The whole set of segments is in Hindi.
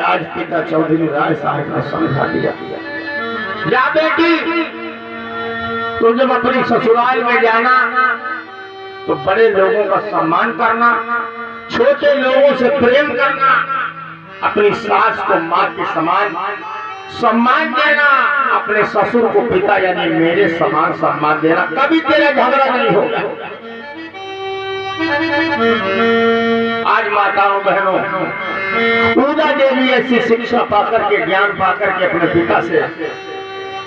आज पिता चौधरी राय साहब ने समझा दिया, जा बेटी तो जब अपनी ससुराल में जाना तो बड़े लोगों का सम्मान करना, छोटे लोगों से प्रेम करना, अपनी सास को माँ के समान सम्मान देना, अपने ससुर को पिता यानी मेरे समान सम्मान देना, कभी तेरा झगड़ा नहीं होगा। आज माताओं बहनों, ऊदा देवी ऐसी शिक्षा पाकर के, ज्ञान पाकर के अपने पिता से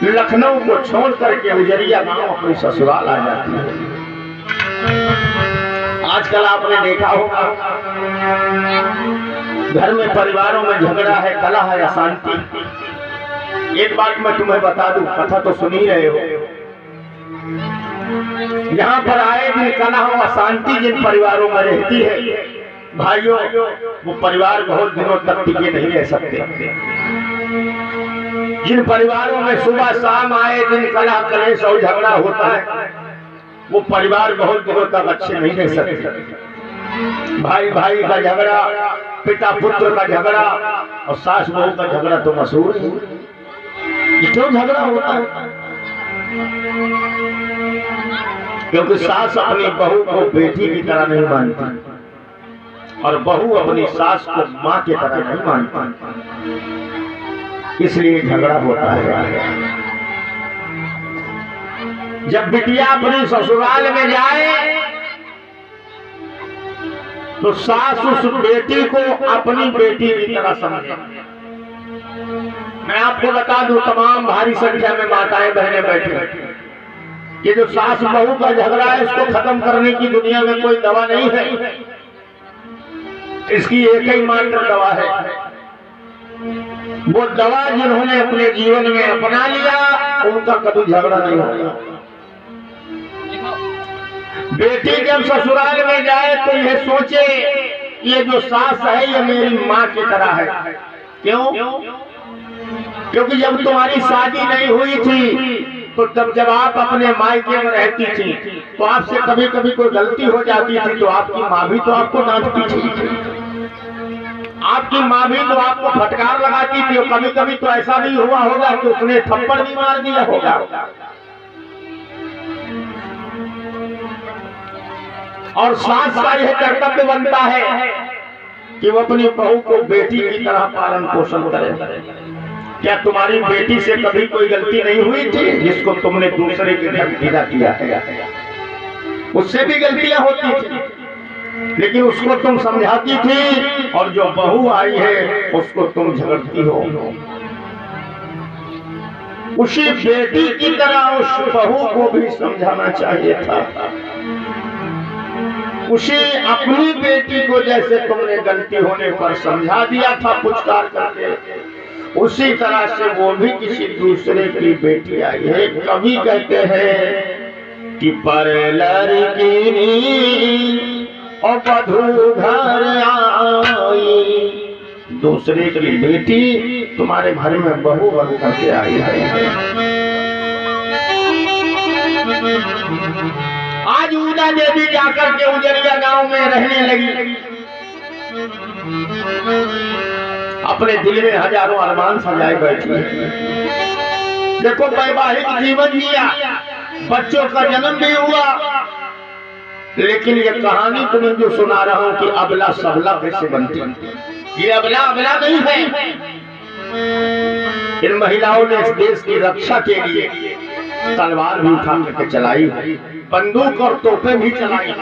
लखनऊ को छोड़ करके उजरिया गांव अपनी ससुराल आ जाती है। आजकल आपने देखा होगा घर में परिवारों में झगड़ा है, कलह है, अशांति। एक बात मैं तुम्हें बता दूं, कथा तो सुन ही रहे हो, यहाँ पर आए दिन कलह और अशांति जिन परिवारों में रहती है भाइयों, वो परिवार बहुत दिनों तक टिके नहीं रह सकते। जिन परिवारों में सुबह शाम आए दिन कलह कलेश और झगड़ा होता है, वो परिवार बहुत दिनों तक अच्छे नहीं रह सकते। भाई भाई का झगड़ा, पिता पुत्र का झगड़ा और सास बहू का झगड़ा तो मशहूर है। क्यों झगड़ा होता है? क्योंकि सास अपनी बहू को बेटी की तरह नहीं मानती और बहू अपनी सास को माँ की तरह नहीं मानती, इसलिए झगड़ा होता है। जब बिटिया अपनी ससुराल में जाए तो सास उस बेटी को अपनी बेटी की तरह समझे। मैं आपको बता दूं, तमाम भारी संख्या में माताएं बहनें बैठे, ये जो सास बहू का झगड़ा है इसको खत्म करने की दुनिया में कोई दवा नहीं है। इसकी एक ही मात्र दवा है, वो दवा जिन्होंने अपने जीवन में अपना लिया उनका कभी झगड़ा नहीं होगा। बेटी जब ससुराल में जाए तो यह सोचे ये जो सास है ये मेरी माँ की तरह है। क्यों? क्योंकि जब तुम्हारी शादी नहीं हुई थी तो जब आप अपने मायके में रहती थी तो आपसे कभी कभी कोई गलती हो जाती थी तो आपकी माँ भी तो आपको डांटती थी, आपकी माँ भी तो आपको फटकार लगाती थी, और कभी कभी तो ऐसा भी हुआ होगा कि उसने थप्पड़ भी मार दिया होगा। और सास का यह कर्तव्य बनता है कि वो अपनी बहू को बेटी की तरह पालन पोषण करे। क्या तुम्हारी बेटी से कभी कोई गलती नहीं हुई थी जिसको तुमने दूसरे के घर भेजा किया है? उससे भी गलतियां होती थी, लेकिन उसको तुम समझाती थी, और जो बहू आई है उसको तुम झगड़ती हो। उसी बेटी की तरह उस बहू को भी समझाना चाहिए था। उसी अपनी बेटी को जैसे तुमने गलती होने पर समझा दिया था पुचकार करके, उसी तरह से वो भी किसी दूसरे की बेटी आई है। कवि कहते हैं कि पर लड़की और वधू घर आई, दूसरे की बेटी तुम्हारे घर में बहू बन करके आई है। आज ऊदा देवी जाकर के उजरिया गांव में रहने लगी। अपने दिल में हजारों अरमान सजाए बैठी। देखो वैवाहिक जीवन जिया, बच्चों का जन्म भी हुआ, लेकिन ये कहानी तुम्हें जो सुना रहा हूं कि अबला सबला कैसे बनती, ये अबला अबला नहीं है। इन महिलाओं ने इस देश की रक्षा के लिए तलवार भी उठा करके चलाई, बंदूक और तोपें भी चलाई।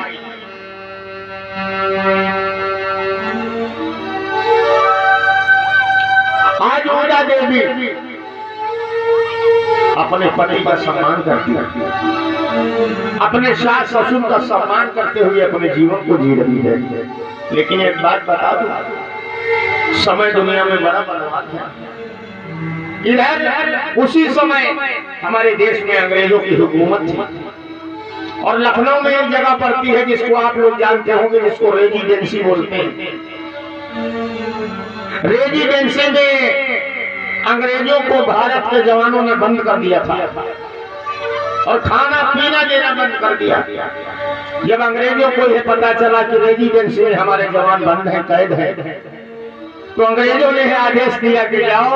आज ऊदा देवी अपने पति का सम्मान करती है, अपने सास ससुर का सम्मान करते हुए अपने जीवन को जी रही है। लेकिन एक बात बता दूं, समय दुनिया में बड़ा बर्बाद है। इधर उसी समय हमारे देश में अंग्रेजों की हुकूमत थी, और लखनऊ में एक जगह पड़ती है जिसको आप लोग जानते होंगे, जिसको रेजिडेंसी बोलते हैं। रेजिडेंसी में अंग्रेजों को भारत के जवानों ने बंद कर दिया था और खाना पीना देना बंद कर दिया। जब अंग्रेजों को यह पता चला कि रेजिडेंसी में हमारे जवान बंद हैं, कैद हैं, तो अंग्रेजों ने आदेश दिया कि जाओ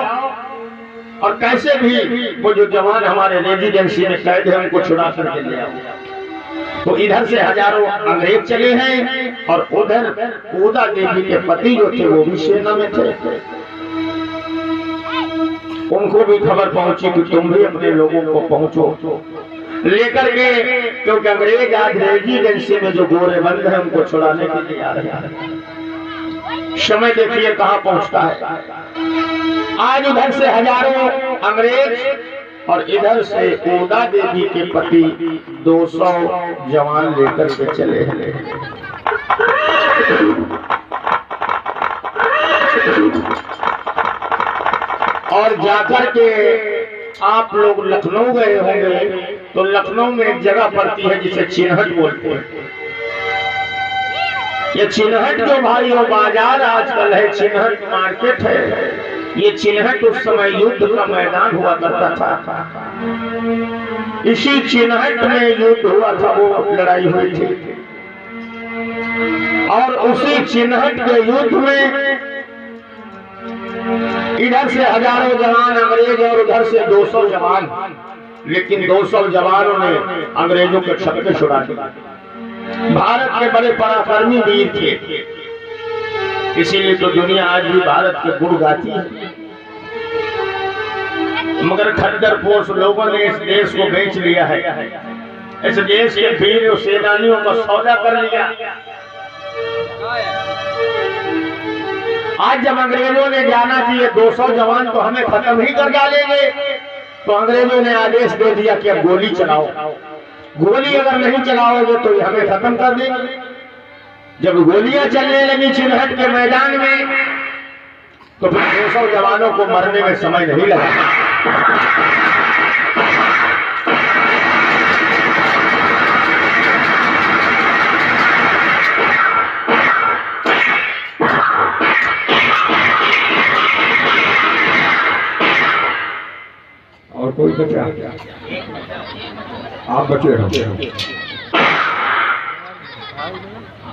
और कैसे भी वो जो जवान हमारे रेजिडेंसी में कैद है उनको छुड़ा करके ले आओ। तो इधर से हजारों अंग्रेज चले हैं और उधर ओदा देवी के पति जो थे वो भी सेना में थे। उनको भी खबर पहुंची कि तुम भी अपने लोगों को पहुंचो लेकर के, क्योंकि अंग्रेज आज रेजिडेंसी में जो गोरे बंद है उनको छुड़ाने के लिए आ रहे हैं। समय देखिए कहां पहुंचता है। आज उधर से हजारों अंग्रेज और इधर से ओदा देवी के पति 200 जवान लेकर के चले हैं। और जाकर के आप लोग लखनऊ गए होंगे तो लखनऊ में एक जगह पड़ती है जिसे चिन्हट बोलते हैं। ये चिन्हट जो भाइयों बाजार आजकल है, चिन्हट मार्केट है। ये चिन्हट उस समय युद्ध का मैदान हुआ करता था। इसी चिन्हट में युद्ध हुआ था, वो लड़ाई हुई थी। और उसी चिन्हट के युद्ध में इधर से हजारों जवान अंग्रेज और उधर से 200 जवान, लेकिन 200 जवानों ने अंग्रेजों के छक्के छुड़ा दिए। भारत के बड़े पराक्रमी वीर थे, इसीलिए तो दुनिया आज भी भारत के गुण गाती है। मगर खद्दर पोष लोगों ने इस देश को बेच लिया है। इस देश के वीर और सेनानियों को सौदा कर लिया। आज जब अंग्रेजों ने जाना कि ये 200 जवान तो हमें खत्म ही कर डालेंगे, तो अंग्रेजों ने आदेश दे दिया कि अब गोली चलाओ। गोली अगर नहीं चलाओगे तो ये हमें खत्म कर देंगे। जब गोलियां चलने लगी चिन्हट के मैदान में, तो फिर 200 जवानों को मरने में समय नहीं लगा। और कोई बचा? आप बचे हो।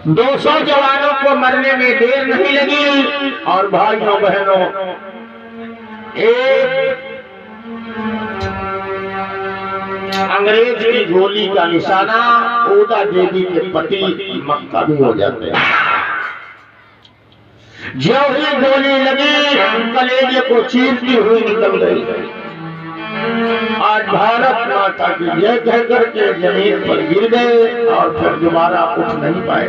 200 जवानों को मरने में देर नहीं लगी। और भाइयों बहनों, एक अंग्रेज की गोली का निशाना ओदा देवी के पति मक्का भी हो जाते हैं। जो ही गोली लगी कलेजे को चीरती हुई निकल गई। आज भारत माता की जय कह करके जमीन पर गिर गए और फिर दोबारा उठ नहीं पाए।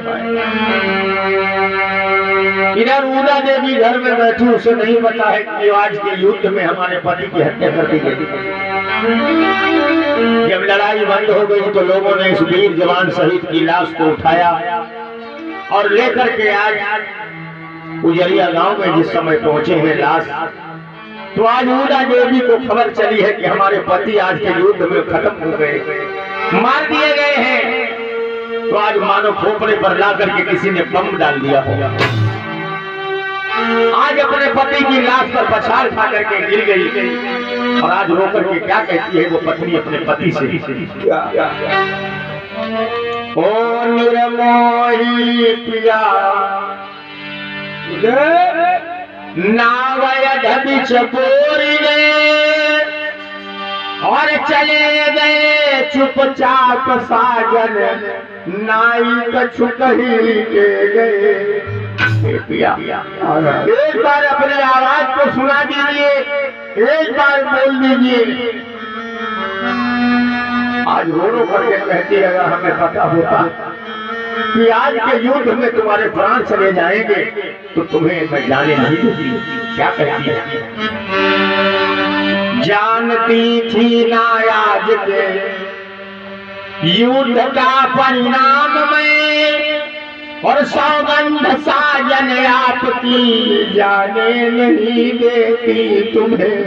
इधर ओदा देवी घर में बैठी, उसे नहीं पता है कि आज के युद्ध में हमारे पति की हत्या कर दी गई। जब लड़ाई बंद हो गई तो लोगों ने इस वीर जवान शहीद की लाश को उठाया और लेकर के आज उजरिया गांव में जिस समय पहुंचे हैं लाश, तो आज ओदा देवी को खबर चली है कि हमारे पति आज के युद्ध में खत्म हो गए, मार दिए गए हैं। तो आज मानो खोपड़े पर ला करके किसी ने बम डाल दिया होगा। आज अपने पति की लाश पर पछाड़ खा करके गिर गई और आज रो करके क्या कहती है वो पत्नी अपने पति से, ओ निर्मोही पिया नावय चपोरी गए और चले गए चुपचाप साजन, नाई कछुक ही ले गए। एक बार अपने आवाज को सुना दीजिए, एक बार बोल दीजिए। आज रो रो करके कहती है, अगर हमें पता होता कि आज के युद्ध में तुम्हारे प्राण चले जाएंगे तो तुम्हें मैं जाने नहीं दूंगी। क्या कहती है? जानती थी ना आज के युद्ध का परिणाम में, और सौगंध साजन आपकी जाने नहीं देती तुम्हें।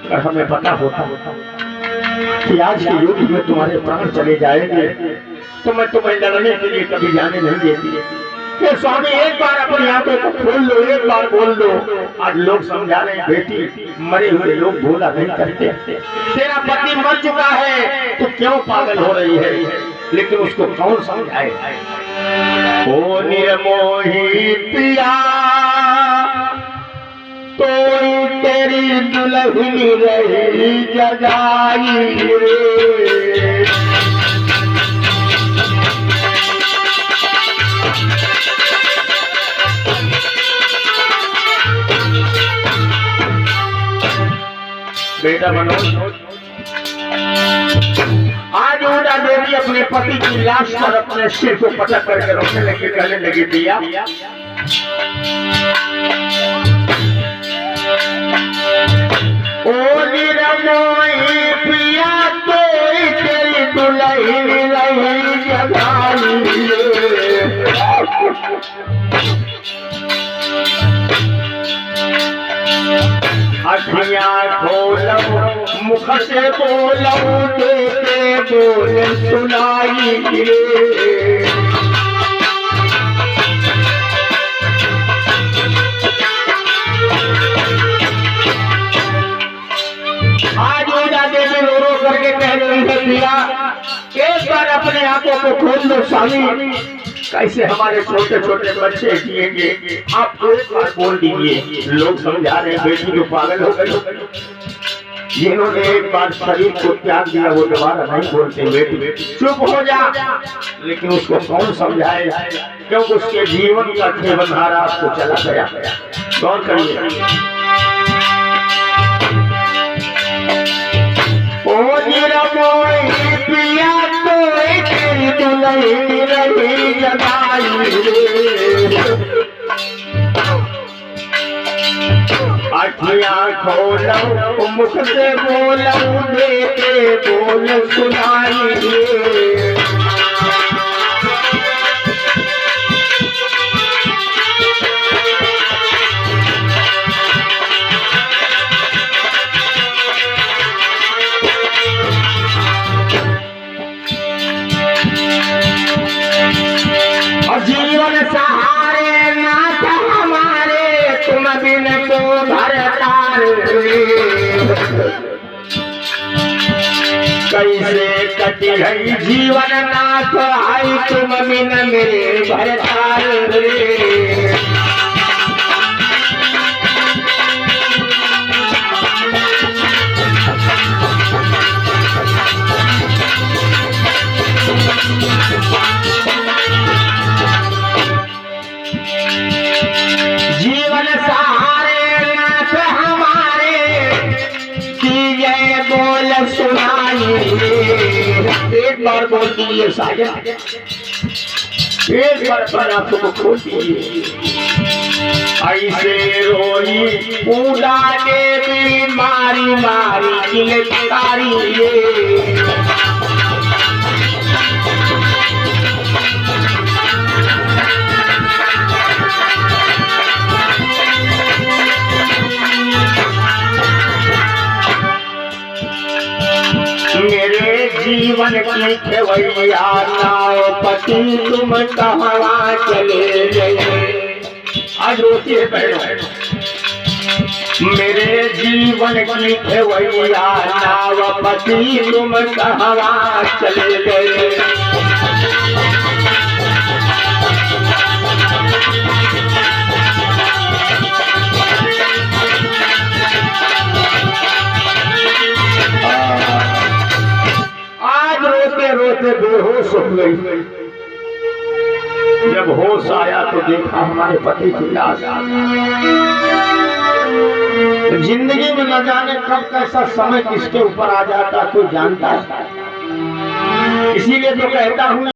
अगर हमें पता होता कि आज के युद्ध में तुम्हारे प्राण चले जाएंगे तो मैं तुम्हें लड़ने के लिए कभी जाने नहीं देती। कि स्वामी एक बार अपनी आंखों को खोल लो, एक बार बोल दो। आज लोग समझा रहे हैं, बेटी मरे हुए लोग भूला नहीं करते। तेरा पति मर चुका है, तू क्यों पागल हो रही है? लेकिन उसको कौन समझाए? ओ निर्मोही पिया तो तेरी दुल्हन रही जगाई रे। बेटा मनोज, आज उड़ा देवी अपने पति की लाश पर अपने सिर को पटक करके रोने लगी, कहने लगी दिया ओ निरमोई पिया तो तेरी दुल्हन रही जगाई रे। अखियाँ खोलूं मुख से बोलूं देते बोल सुनाई रे। आज उड़ा देवी रो रो करके कह रही है पिया, एक बार अपने आंखों को खोल दो स्वामी, कैसे हमारे छोटे छोटे बच्चे जिएंगे। आप एक बार बोल दीजिए। लोग समझा रहे हैं बेटी तो पागल हो गई, जिन्होंने एक बार शरीर को त्याग दिया वो दोबारा नहीं बोलते बेटी चुप हो जा। लेकिन उसको कौन समझाए, क्योंकि उसके जीवन का खेवनहारा आपको चला गया। गौर करिए। ओ निरमोई पिया तो तेरी दुल्हन रही जगाई रे। अखियाँ खोलूं मुख से बोलूं देते बोल सुनाई रे। जीवन सहारे नाथ हमारे तुम बिन को घर तार कैसे कटी गई जीवन नाथ आई तुम बिन मेरे घर तार रे। जीवन सहारे नाथ हमारे कीजिए बोल सुनाई। एक बार बोल दीजिए साजन, एक बार अपने आप को खोल दीजिए। ऐसे रोई पूजा देवी मारी मारी किलकारी रे। मेरे जीवन की खेवैया नावपति तुम कहाँ चले गए। आज रोती है बहनों। मेरे जीवन की खेवैया नावपति तुम कहाँ चले गए। रोते बेहोश हो गई। जब होश आया तो देखा हमारे पति की लाश। जिंदगी में न जाने कब कैसा समय किसके ऊपर आ जाता कोई जानता है। इसीलिए तो कहता हूँ